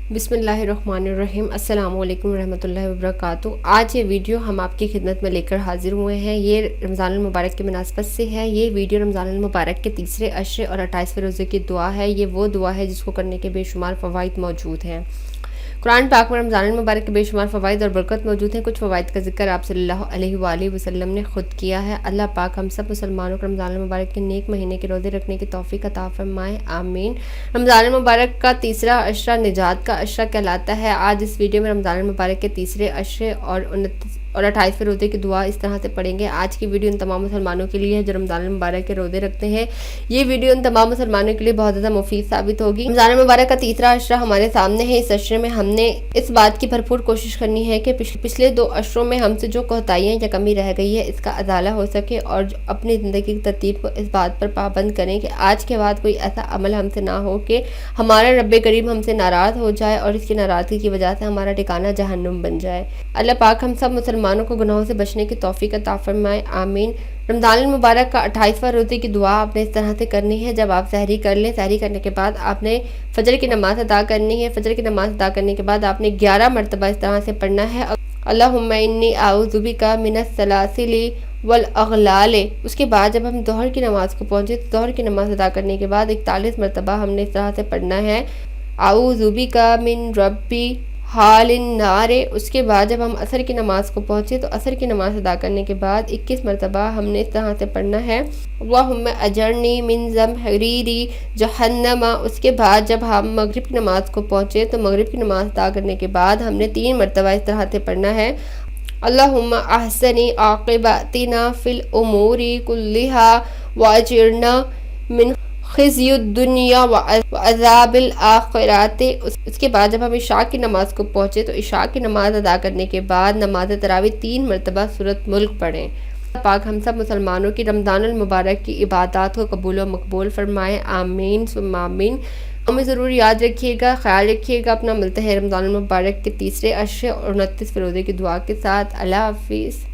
बिस्मिल्लाहिर्रहमानिर्रहीम। अस्सलामु अलैकुम रहमतुल्लाहि वबरकातुहू। आज ये वीडियो हम आपकी खिदमत में लेकर हाजिर हुए हैं। ये रमज़ानुल मुबारक की मुनासबत से है। ये वीडियो रमज़ानुल मुबारक के तीसरे अशरे और 28वें रोज़े की दुआ है। ये वो दुआ है जिसको करने के बेशुमार फ़वाइद मौजूद हैं। कुरान पाक में रमज़ानुल मुबारक के बेशुमार फ़वाइद और बरकत मौजूद हैं। कुछ फ़वाइद का जिक्र आप सल्लल्लाहु अलैहि वसल्लम ने ख़ुद किया है। अल्लाह पाक हम सब मुसलमानों को रमज़ानुल मुबारक के नेक महीने के रोज़े रखने की तौफ़ीक़ अता फ़रमाए, आमीन। रमज़ानुल मुबारक का तीसरा अशरा निजात का अशरा कहलाता है। आज इस वीडियो में रमज़ानुल मुबारक के तीसरे अशरे और 28वें रोज़े की दुआ इस तरह से पढ़ेंगे। आज की वीडियो उन तमाम मुसलमानों के लिए है जो रमज़ानुल मुबारक के रोज़े रखते हैं। ये वीडियो उन तमाम मुसलमानों के लिए बहुत ज़्यादा मुफीद साबित होगी। रमज़ानुल मुबारक का तीसरा अशरा हमारे सामने है। इस अशरे में हमने इस बात की भरपूर कोशिश करनी है कि पिछले 2 अशरों में हमसे जो कोताहियाँ या कमी रह गई है इसका अदाला हो सके, और अपनी ज़िंदगी की तरतीब को इस बात पर पाबंद करें कि आज के बाद कोई ऐसा अमल हमसे ना हो कि हमारा रब्बे करीम हमसे नाराज़ हो जाए और इसकी नाराज़गी की वजह से हमारा ठिकाना जहन्नुम बन जाए। अल्लाह पाक हम सब मुसलमानों को गुनाहों से बचने की तौफीक अता फरमाए, आमीन। रमज़ानुल मुबारक का 28वां रोज़े की दुआ आपने इस तरह से करनी है। जब आप सहरी कर लें, सहरी करने के बाद आपने फजर की नमाज़ अदा करनी है। फजर की नमाज़ अदा करने के बाद आपने 11 मरतबा इस तरह से पढ़ना है, अल्लाहुम्मा इन्नी आऊज़ु बिका मिनस सलासिली वल अगलाल। उसके बाद जब हम दोहर की नमाज़ को पहुँचे तो दोहर की नमाज़ अदा करने के बाद 41 मरतबा हमने इस तरह से पढ़ना है, आऊज़ु बिका मिन रब्बी हालिन नारे। उसके बाद जब हम असर की नमाज़ को पहुँचे तो असर की नमाज़ अदा करने के बाद 21 मरतबा हमने इस तरह से पढ़ना है, अल्लाहुम्मा अजरनी मिन ज़महरीरी जहन्नमा। उसके बाद जब हम मगरिब की नमाज़ को पहुँचे तो मगरिब की नमाज़ अदा करने के बाद हमने 3 मरतबा इस तरह से पढ़ना है, अल्लाहुम्मा अहसनी आक़िबतिना फ़िल उमूरी कुल्लिहा वाजिरना मिन खिज़्युद दुनिया व अज़ाबिल आखिरत। उसके बाद जब हम इशा की नमाज़ को पहुँचे तो इशा की नमाज़ अदा करने के बाद नमाज तरावी 3 मरतबा सूरत मुल्क पढ़ें। पाक हम सब मुसलमानों की रमज़ानुल मुबारक की इबादत को कबूल व मकबूल फरमाए, आमीन सुम्मा आमीन। हमें ज़रूर याद रखिएगा, ख्याल रखिएगा अपना। मिलते हैं रमज़ानुल मुबारक के तीसरे अशरे और 29वें रोज़े की दुआ के साथ। अल्लाह हाफिज़।